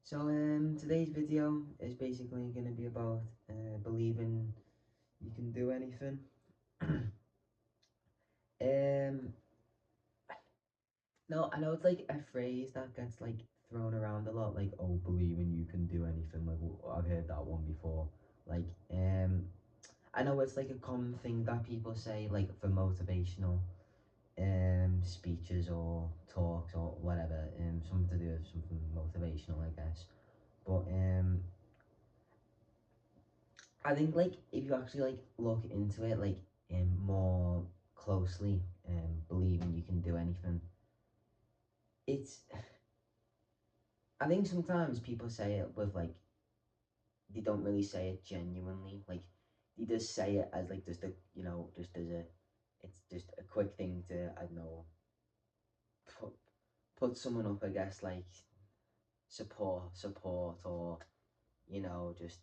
Today's video is basically going to be about believing you can do anything. um, no, I know it's like a phrase that gets like thrown around a lot, like, oh, believing you can do anything. Like, I've heard that one before. Like, I know it's like a common thing that people say, like, for motivational speeches or talks or whatever, something to do with something motivational, I guess. But I think like if you actually like look into it like more closely and believing you can do anything, it's I think sometimes people say it with like they don't really say it genuinely. Like they just say it as like just a just as a it's just a quick thing to I don't know put someone up, I guess, like support or just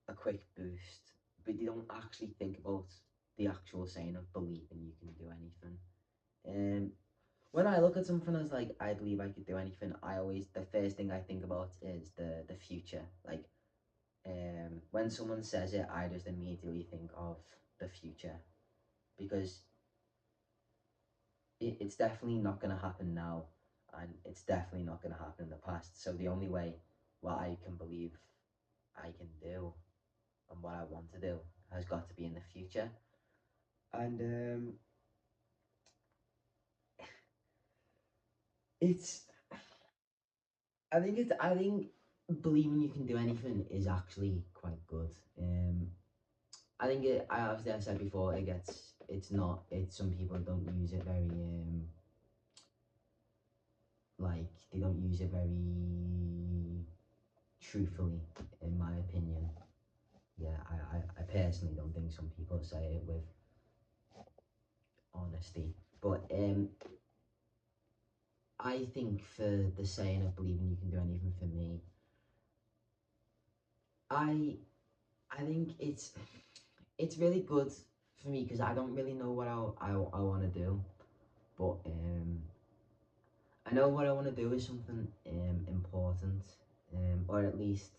a quick boost, but they don't actually think about the actual saying of believing you can do anything. When I look at something as like I believe I could do anything, I always the first thing I think about is the future. Like when someone says it, I just immediately think of the future because it's definitely not going to happen now, and it's definitely not going to happen in the past. So the only way what I can believe I can do and what I want to do has got to be in the future. And it's I think believing you can do anything is actually quite good. I think I obviously I said before it's not it's some people don't use it very like they don't use it very truthfully, in my opinion. Yeah, I personally don't think some people say it with honesty, but I think for the saying of believing you can do anything, for me, I I think it's really good for me because I don't really know what I want to do, but I know what I want to do is something important, or at least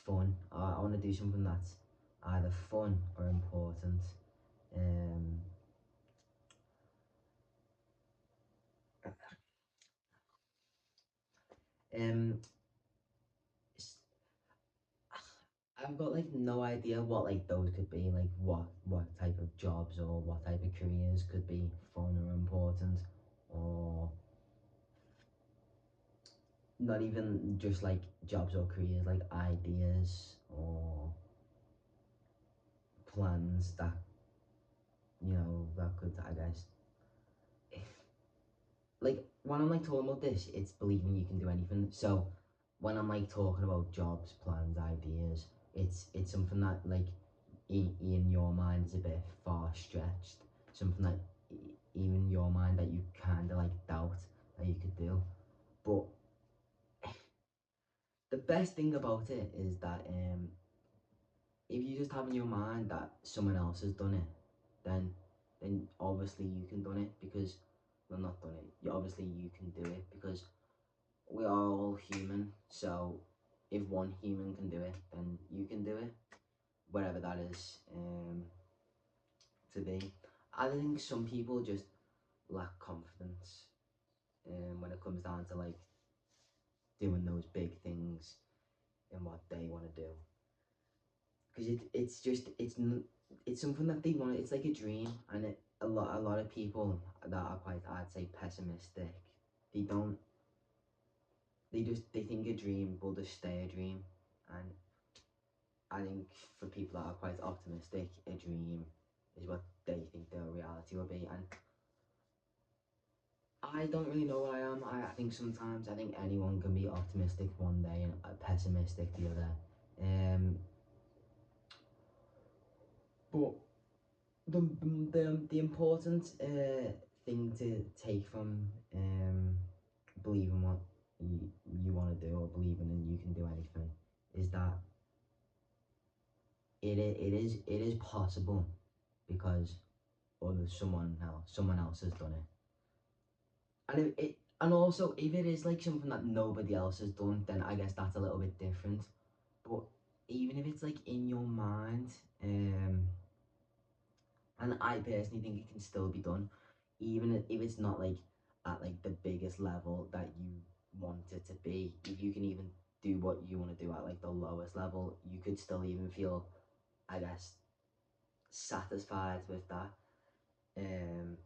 fun. I want to do something that's either fun or important. Um, um, I've got like no idea what like those could be, like what type of jobs or what type of careers could be fun or important, or not even just like jobs or careers, like ideas or plans that that could, I guess, like when I'm like talking about this, it's believing you can do anything. So when I'm like talking about jobs, plans, ideas, it's something that like in your mind is a bit far stretched, something that even your mind that you kind of like doubt that you could do. But the best thing about it is that if you just have in your mind that someone else has done it, then obviously you can done it because well, not done it. Obviously you can do it because we are all human. So if one human can do it, then you can do it, whatever that is to be. I think some people just lack confidence when it comes down to like doing those big things in what they want to do, because it's something that they want. It's like a dream, and a lot of people that are quite, I'd say, pessimistic, they don't they think a dream will just stay a dream. And I think for people that are quite optimistic, a dream is what they think their reality will be. And I don't really know what I am. I think sometimes I think anyone can be optimistic one day and pessimistic the other. But the important thing to take from believing what you want to do, or believing in you can do anything, is that it is possible because someone else has done it. And And also, if it is like something that nobody else has done, then I guess that's a little bit different. But even if it's like in your mind, and I personally think it can still be done, even if it's not like at like the biggest level that you want it to be. If you can even do what you want to do at like the lowest level, you could still even feel, I guess, satisfied with that. Um,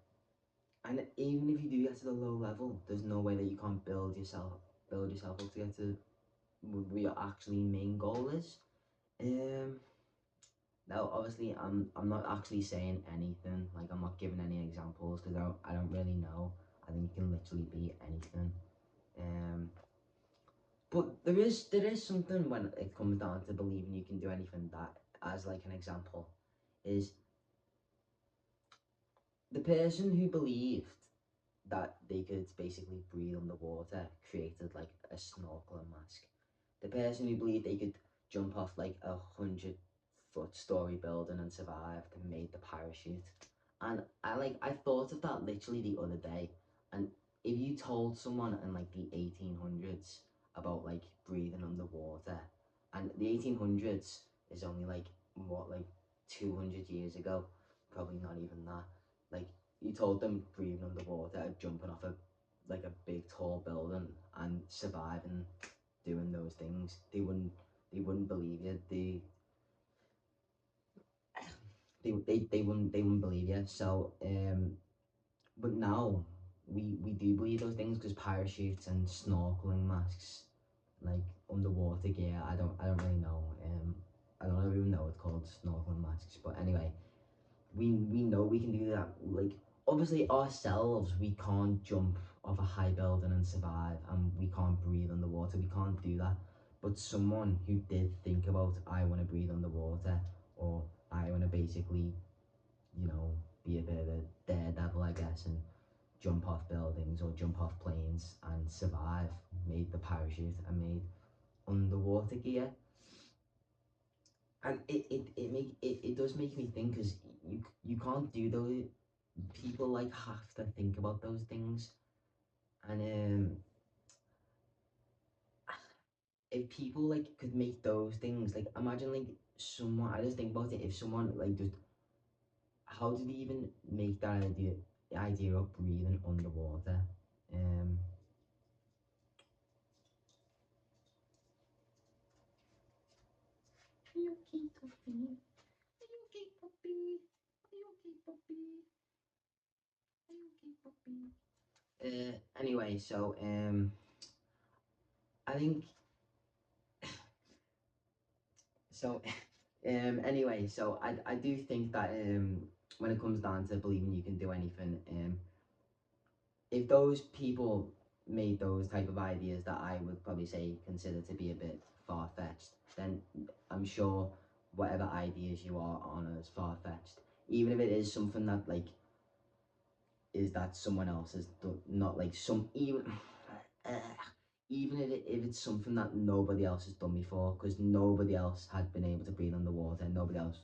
and even if you do get to the low level, there's no way that you can't build yourself up to get to what your actually main goal is. Um, Now, obviously, I'm not actually saying anything. Like, I'm not giving any examples because I don't really know. I think it can literally be anything. Um, but there is something when it comes down to believing you can do anything that, as like an example, is the person who believed that they could basically breathe underwater created like a snorkeling mask. The person who believed they could jump off like 100-foot story building and survive and made the parachute. And I thought of that literally the other day. And if you told someone in like the 1800s about like breathing underwater, and the 1800s is only like what, like 200 years ago, probably not even that. Like, you told them breathing underwater, jumping off a like a big tall building and surviving doing those things, they wouldn't believe you. They wouldn't believe you. So but now we do believe those things because parachutes and snorkeling masks, like underwater gear. I don't really know. I don't even know it's called snorkeling masks. But anyway, we know we can do that. Like, obviously ourselves, we can't jump off a high building and survive, and we can't breathe underwater. We can't do that. But someone who did think about, I want to breathe underwater, or I want to basically, be a bit of a daredevil, I guess, and jump off buildings or jump off planes and survive, made the parachute and made underwater gear. And it does make me think, because you can't do those. People like have to think about those things. And if people like could make those things, like, imagine like someone, I just think about it, if someone like just, how did they even make that idea of breathing underwater? um are you okay, puppy? Are you okay, puppy? Are you okay, puppy? Are you okay, puppy? Anyway, so I think so. Anyway, so I do think that when it comes down to believing you can do anything, if those people made those type of ideas that I would probably say consider to be a bit far fetched, then I'm sure whatever ideas you are on is far fetched. Even if it is something that like is that someone else has done, not like some even. Even if it's something that nobody else has done before, because nobody else had been able to breathe underwater, nobody else.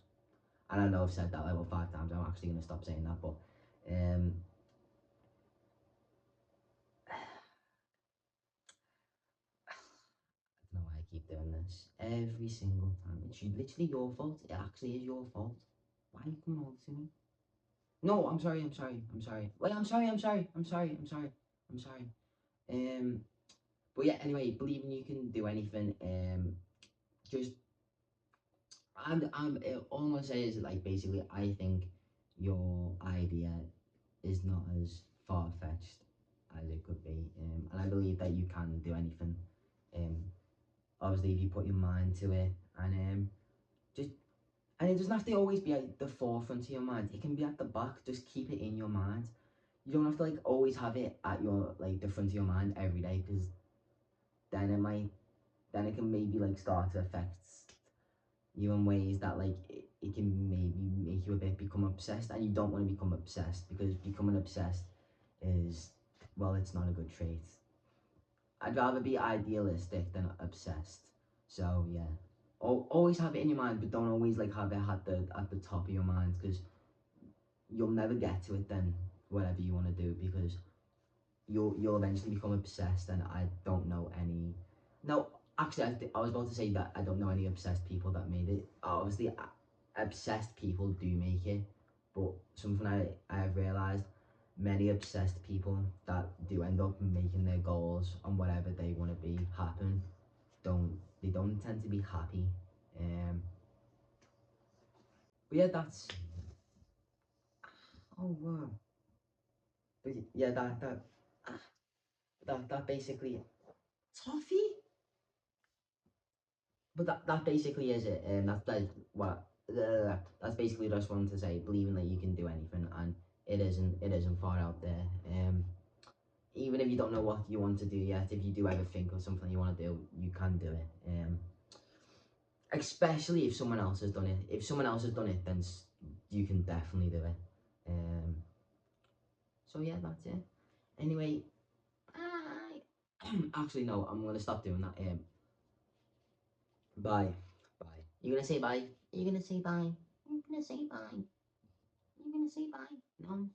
And I know I've said that like about 5 times. I'm actually going to stop saying that, but um, I don't know why I keep doing this every single time. It's literally your fault. It actually is your fault. Why are you coming over to me? No, I'm sorry. I'm sorry. I'm sorry. Wait, I'm sorry. I'm sorry. I'm sorry. I'm sorry. I'm sorry. Um, but yeah. Anyway, believing you can do anything. Just all I'm gonna say is like basically, I think your idea is not as far fetched as it could be, and I believe that you can do anything. Um, Obviously, if you put your mind to it, and just and it doesn't have to always be at the forefront of your mind. It can be at the back. Just keep it in your mind. You don't have to like always have it at your like the front of your mind every day, because then it can maybe like start to affect you in ways that like it can maybe make you a bit become obsessed, and you don't want to become obsessed, because becoming obsessed is, well, it's not a good trait. I'd rather be idealistic than obsessed. So yeah, always have it in your mind, but don't always like have it at the top of your mind, because you'll never get to it then, whatever you want to do, because you'll eventually become obsessed, and I don't know any. No, actually, I was about to say that I don't know any obsessed people that made it. Obviously, obsessed people do make it, but something I have realized, many obsessed people that do end up making their goals on whatever they want to be happen, don't tend to be happy. But yeah, that's oh wow. But yeah, that basically toffee. But that basically is it. That's like what that's basically just wanted to say. Believing that you can do anything, and it isn't far out there. Even if you don't know what you want to do yet, if you do ever think of something you want to do, you can do it. Especially if someone else has done it. If someone else has done it, then you can definitely do it. Um, so yeah, that's it. Anyway, actually no, I'm gonna stop doing that. Bye, bye. You gonna say bye? You gonna say bye? You gonna say bye? You gonna say bye? No.